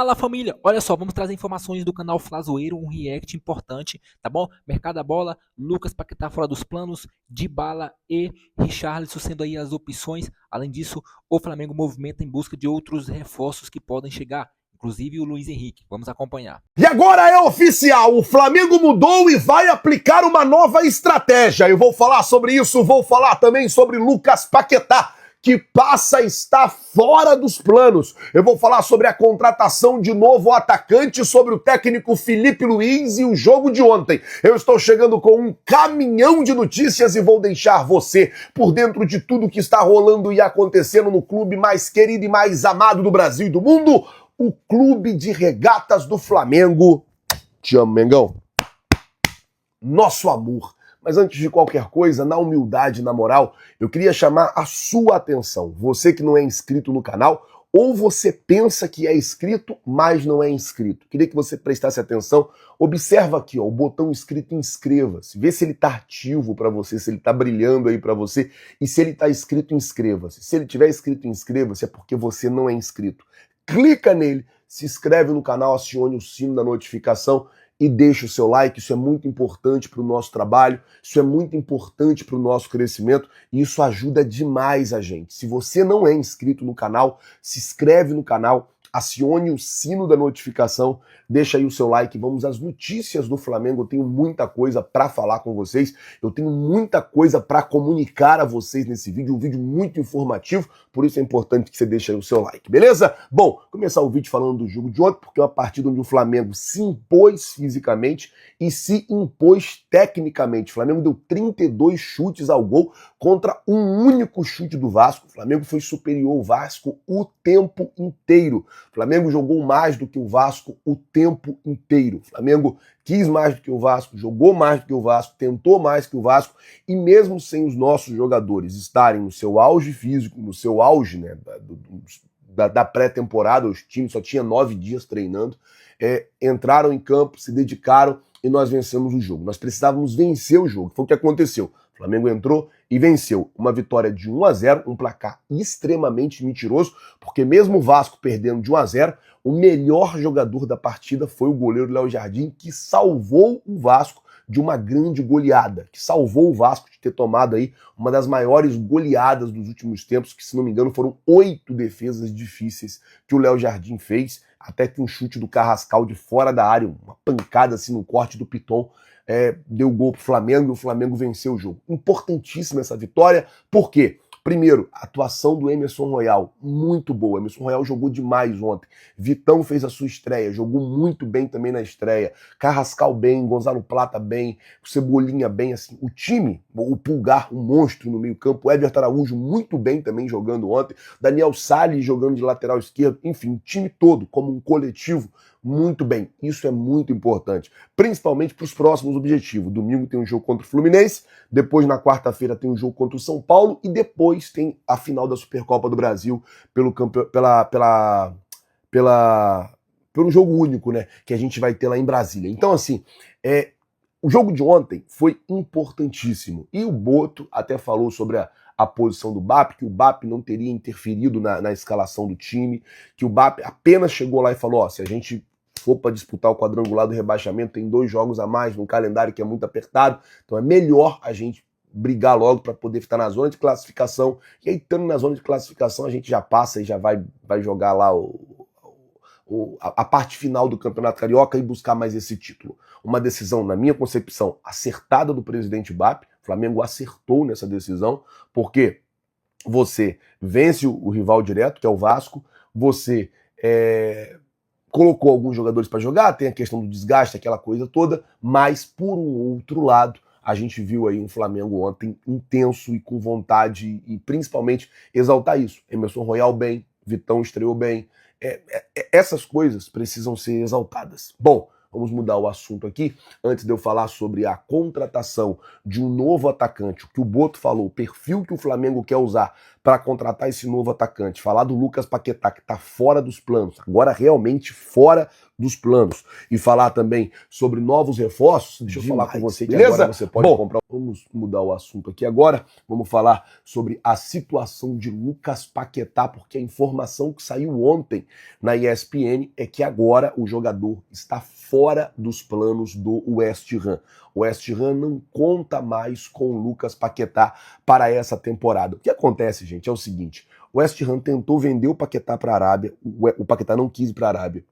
Fala família, olha só, vamos trazer informações do canal Flazoeiro, um react importante, tá bom? Mercado da bola, Lucas Paquetá fora dos planos, Dybala e Richarlison sendo aí as opções. Além disso, o Flamengo movimenta em busca de outros reforços que podem chegar, inclusive o Luiz Henrique. Vamos acompanhar. E agora é oficial, o Flamengo mudou e vai aplicar uma nova estratégia. Eu vou falar sobre isso, vou falar também sobre Lucas Paquetá, que passa a estar fora dos planos. Eu vou falar sobre a contratação de novo atacante, sobre o técnico Felipe Luiz e o jogo de ontem. Eu estou chegando com um caminhão de notícias e vou deixar você por dentro de tudo que está rolando e acontecendo no clube mais querido e mais amado do Brasil e do mundo, o Clube de Regatas do Flamengo. Te amo, Mengão. Nosso amor. Mas antes de qualquer coisa, na humildade, na moral, eu queria chamar a sua atenção. Você que não é inscrito no canal, ou você pensa que é inscrito, mas não é inscrito. Queria que você prestasse atenção. Observa aqui, ó, o botão escrito inscreva-se. Vê se ele está ativo para você, se ele está brilhando aí para você. E se ele está escrito, inscreva-se. Se ele tiver escrito inscreva-se, é porque você não é inscrito. Clica nele, se inscreve no canal, acione o sino da notificação e deixa o seu like. Isso é muito importante para o nosso trabalho, isso é muito importante para o nosso crescimento e isso ajuda demais a gente. Se você não é inscrito no canal, se inscreve no canal, acione o sino da notificação, deixa aí o seu like, vamos às notícias do Flamengo. Eu tenho muita coisa para falar com vocês, eu tenho muita coisa para comunicar a vocês nesse vídeo, um vídeo muito informativo, por isso é importante que você deixe aí o seu like, beleza? Bom, começar o vídeo falando do jogo de ontem, porque é uma partida onde o Flamengo se impôs fisicamente e se impôs tecnicamente. O Flamengo deu 32 chutes ao gol contra um único chute do Vasco. O Flamengo foi superior ao Vasco o tempo inteiro. O Flamengo jogou mais do que o Vasco o tempo inteiro. O Flamengo quis mais do que o Vasco, jogou mais do que o Vasco, tentou mais que o Vasco, e mesmo sem os nossos jogadores estarem no seu auge físico, no seu auge, né, da pré-temporada, os times só tinham 9 dias treinando, entraram em campo, se dedicaram e nós vencemos o jogo. Nós precisávamos vencer o jogo, foi o que aconteceu. O Flamengo entrou e venceu. Uma vitória de 1-0, um placar extremamente mentiroso, porque mesmo o Vasco perdendo de 1-0, o melhor jogador da partida foi o goleiro Léo Jardim, que salvou o Vasco de uma grande goleada, que salvou o Vasco de ter tomado aí uma das maiores goleadas dos últimos tempos, que se não me engano foram 8 defesas difíceis que o Léo Jardim fez, até que um chute do Carrascal de fora da área, uma pancada assim no corte do Piton, deu gol pro Flamengo e o Flamengo venceu o jogo. Importantíssima essa vitória, por quê? Primeiro, a atuação do Emerson Royal, muito boa. Emerson Royal jogou demais ontem. Vitão fez a sua estreia, jogou muito bem também na estreia. Carrascal bem, Gonzalo Plata bem, o Cebolinha bem, assim. O time, o Pulgar, um monstro no meio campo, o Everton Araújo muito bem também jogando ontem, Daniel Salles jogando de lateral esquerdo, enfim, o time todo, como um coletivo, muito bem. Isso é muito importante, principalmente para os próximos objetivos. Domingo tem um jogo contra o Fluminense, depois na quarta-feira tem um jogo contra o São Paulo e depois tem a final da Supercopa do Brasil pelo jogo único, né, que a gente vai ter lá em Brasília. Então, assim, o jogo de ontem foi importantíssimo. E o Boto até falou sobre a posição do BAP, que o BAP não teria interferido na escalação do time, que o BAP apenas chegou lá e falou, ó, se a gente for para disputar o quadrangular do rebaixamento, tem 2 jogos a mais num calendário que é muito apertado, então é melhor a gente brigar logo para poder estar na zona de classificação, e aí estando na zona de classificação a gente já passa e já vai jogar lá a parte final do Campeonato Carioca e buscar mais esse título. Uma decisão, na minha concepção, acertada do presidente BAP. O Flamengo acertou nessa decisão, porque você vence o rival direto, que é o Vasco, você colocou alguns jogadores para jogar, tem a questão do desgaste, aquela coisa toda, mas por um outro lado, a gente viu aí um Flamengo ontem intenso e com vontade, e principalmente exaltar isso. Emerson Royal bem, Vitão estreou bem, essas coisas precisam ser exaltadas. Bom, vamos mudar o assunto aqui, antes de eu falar sobre a contratação de um novo atacante, o que o Boto falou, o perfil que o Flamengo quer usar para contratar esse novo atacante, falar do Lucas Paquetá, que está fora dos planos, agora realmente fora dos planos. E falar também sobre novos reforços. Deixa eu falar com você, que beleza? Agora você pode comprar. Vamos mudar o assunto aqui agora. Vamos falar sobre a situação de Lucas Paquetá, porque a informação que saiu ontem na ESPN é que agora o jogador está fora dos planos do West Ham. O West Ham não conta mais com o Lucas Paquetá para essa temporada. O que acontece, gente, é o seguinte: o West Ham tentou vender o Paquetá para a Arábia, o Paquetá não quis ir para a Arábia.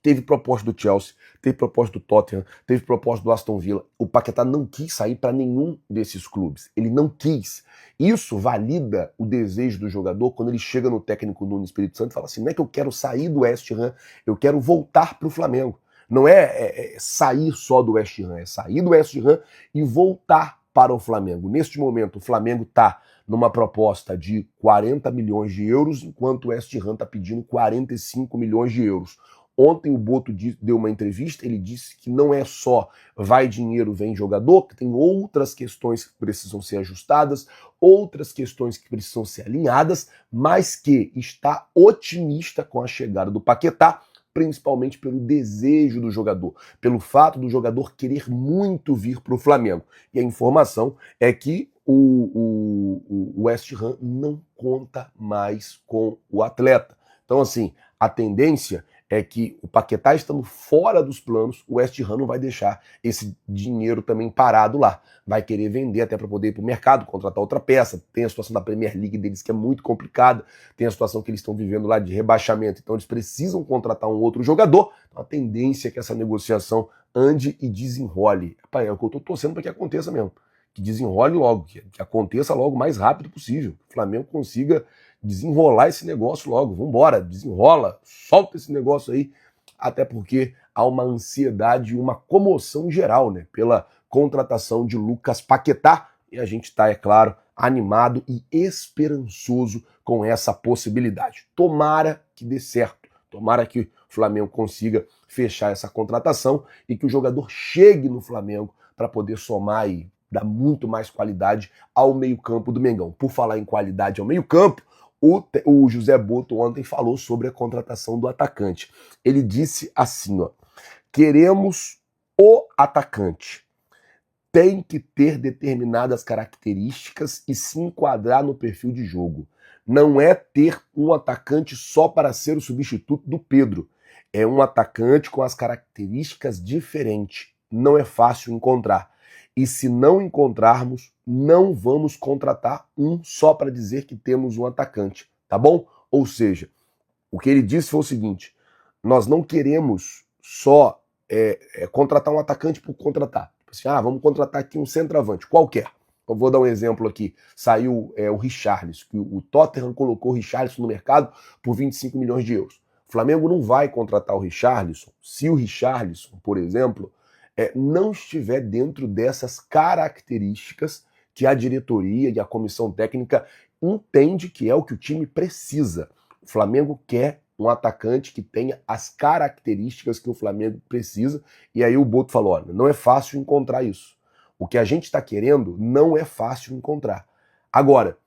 Teve proposta do Chelsea, teve proposta do Tottenham, teve proposta do Aston Villa. O Paquetá não quis sair para nenhum desses clubes. Ele não quis. Isso valida o desejo do jogador quando ele chega no técnico Nuno Espírito Santo e fala assim: não é que eu quero sair do West Ham, eu quero voltar para o Flamengo. Não é sair só do West Ham, é sair do West Ham e voltar para o Flamengo. Neste momento, o Flamengo está numa proposta de 40 milhões de euros, enquanto o West Ham está pedindo 45 milhões de euros. Ontem o Boto deu uma entrevista, ele disse que não é só vai dinheiro, vem jogador, que tem outras questões que precisam ser ajustadas, outras questões que precisam ser alinhadas, mas que está otimista com a chegada do Paquetá, principalmente pelo desejo do jogador, pelo fato do jogador querer muito vir para o Flamengo. E a informação é que o West Ham não conta mais com o atleta. Então, assim, a tendência é que o Paquetá estando fora dos planos, o West Ham não vai deixar esse dinheiro também parado lá. Vai querer vender até para poder ir para o mercado, contratar outra peça. Tem a situação da Premier League deles que é muito complicada. Tem a situação que eles estão vivendo lá de rebaixamento. Então eles precisam contratar um outro jogador. Então a tendência é que essa negociação ande e desenrole. É o que eu estou torcendo para que aconteça mesmo. Que desenrole logo, que aconteça logo o mais rápido possível. Que o Flamengo consiga desenrolar esse negócio logo. Vambora, desenrola, solta esse negócio aí. Até porque há uma ansiedade e uma comoção geral, né, pela contratação de Lucas Paquetá. E a gente está, é claro, animado e esperançoso com essa possibilidade. Tomara que dê certo. Tomara que o Flamengo consiga fechar essa contratação e que o jogador chegue no Flamengo para poder somar e dar muito mais qualidade ao meio-campo do Mengão. Por falar em qualidade ao meio-campo, o José Boto ontem falou sobre a contratação do atacante. Ele disse assim, ó: queremos o atacante. Tem que ter determinadas características e se enquadrar no perfil de jogo. Não é ter um atacante só para ser o substituto do Pedro. É um atacante com as características diferentes. Não é fácil encontrar. E se não encontrarmos, não vamos contratar um só para dizer que temos um atacante, tá bom? Ou seja, o que ele disse foi o seguinte: nós não queremos só contratar um atacante por contratar. Tipo assim, vamos contratar aqui um centroavante, qualquer. Eu vou dar um exemplo aqui. Saiu o Richarlison, que o Tottenham colocou o Richarlison no mercado por 25 milhões de euros. O Flamengo não vai contratar o Richarlison se o Richarlison, por exemplo, não estiver dentro dessas características que a diretoria e a comissão técnica entende que é o que o time precisa. O Flamengo quer um atacante que tenha as características que o Flamengo precisa, e aí o Boto falou: olha, não é fácil encontrar isso. O que a gente está querendo não é fácil encontrar. Agora,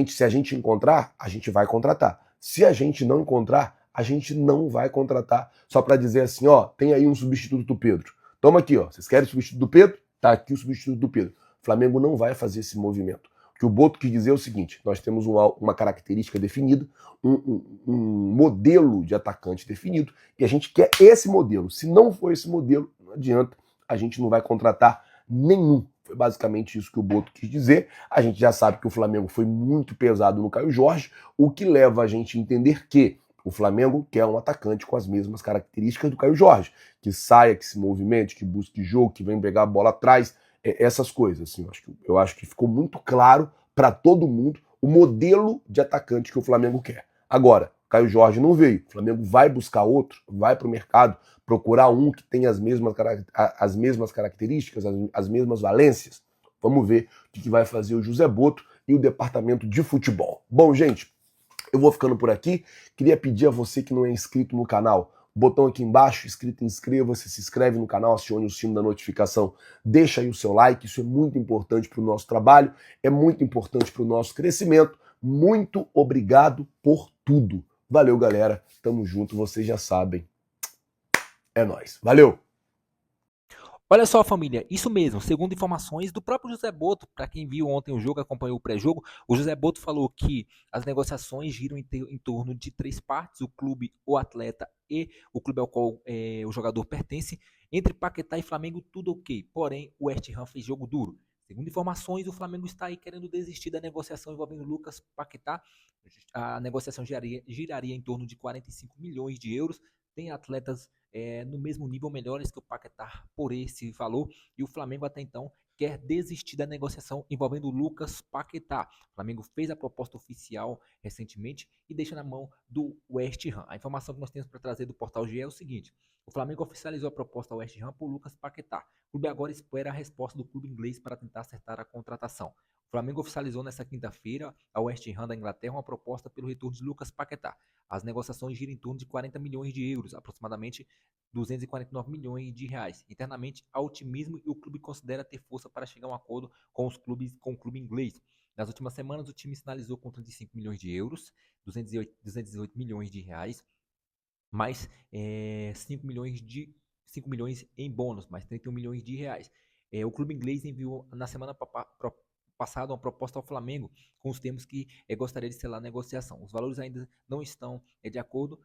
se a gente encontrar, a gente vai contratar. Se a gente não encontrar, a gente não vai contratar só para dizer assim, ó, tem aí um substituto do Pedro. Toma aqui, ó. Vocês querem o substituto do Pedro? Tá aqui o substituto do Pedro. O Flamengo não vai fazer esse movimento. O que o Boto quis dizer é o seguinte: nós temos uma característica definida, um modelo de atacante definido, e a gente quer esse modelo. Se não for esse modelo, não adianta, a gente não vai contratar nenhum. Foi basicamente isso que o Boto quis dizer. A gente já sabe que o Flamengo foi muito pesado no Caio Jorge, o que leva a gente a entender que o Flamengo quer um atacante com as mesmas características do Caio Jorge, que saia, que se movimente, que busque jogo, que vem pegar a bola atrás, essas coisas. Assim, eu acho que ficou muito claro para todo mundo o modelo de atacante que o Flamengo quer. Agora, Caio Jorge não veio. O Flamengo vai buscar outro, vai para o mercado procurar um que tenha as mesmas características, as mesmas valências. Vamos ver o que vai fazer o José Boto e o departamento de futebol. Bom, gente, eu vou ficando por aqui. Queria pedir a você que não é inscrito no canal, botão aqui embaixo, inscrito, inscreva-se, se inscreve no canal, acione o sino da notificação, deixa aí o seu like, isso é muito importante para o nosso trabalho, é muito importante para o nosso crescimento. Muito obrigado por tudo. Valeu, galera. Tamo junto, vocês já sabem. É nóis. Valeu! Olha só, família, isso mesmo. Segundo informações do próprio José Boto, para quem viu ontem o jogo, acompanhou o pré-jogo, o José Boto falou que as negociações giram em torno de três partes: o clube, o atleta e o clube ao qual o jogador pertence. Entre Paquetá e Flamengo, tudo ok. Porém, o West Ham fez jogo duro. Segundo informações, o Flamengo está aí querendo desistir da negociação envolvendo Lucas Paquetá. A negociação giraria em torno de 45 milhões de euros. Tem atletas no mesmo nível melhores que o Paquetá por esse valor, e o Flamengo até então quer desistir da negociação envolvendo o Lucas Paquetá. O Flamengo fez a proposta oficial recentemente e deixa na mão do West Ham. A informação que nós temos para trazer do Portal GE é o seguinte: o Flamengo oficializou a proposta ao West Ham por Lucas Paquetá. O clube agora espera a resposta do clube inglês para tentar acertar a contratação. O Flamengo oficializou nesta quinta-feira ao West Ham da Inglaterra uma proposta pelo retorno de Lucas Paquetá. As negociações giram em torno de 40 milhões de euros, aproximadamente 249 milhões de reais. Internamente, há otimismo e o clube considera ter força para chegar a um acordo com o clube inglês. Nas últimas semanas, o time sinalizou com 35 milhões de euros, 218 milhões de reais, mais 5 milhões em bônus, mais 31 milhões de reais. O clube inglês enviou na semana passada uma proposta ao Flamengo com os termos que gostaria de selar a negociação. Os valores ainda não estão de acordo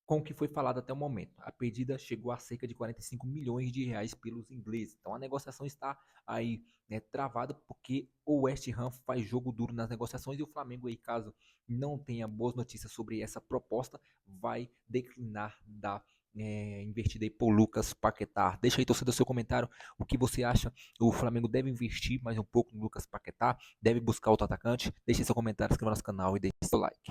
com o que foi falado até o momento. A pedida chegou a cerca de 45 milhões de reais pelos ingleses. Então a negociação está aí travada porque o West Ham faz jogo duro nas negociações e o Flamengo aí, caso não tenha boas notícias sobre essa proposta, vai declinar da investida aí por Lucas Paquetá. Deixa aí, torcedor, seu comentário. O que você acha? O Flamengo deve investir mais um pouco no Lucas Paquetá? Deve buscar outro atacante? Deixe seu comentário, inscreva no nosso canal e deixe seu like.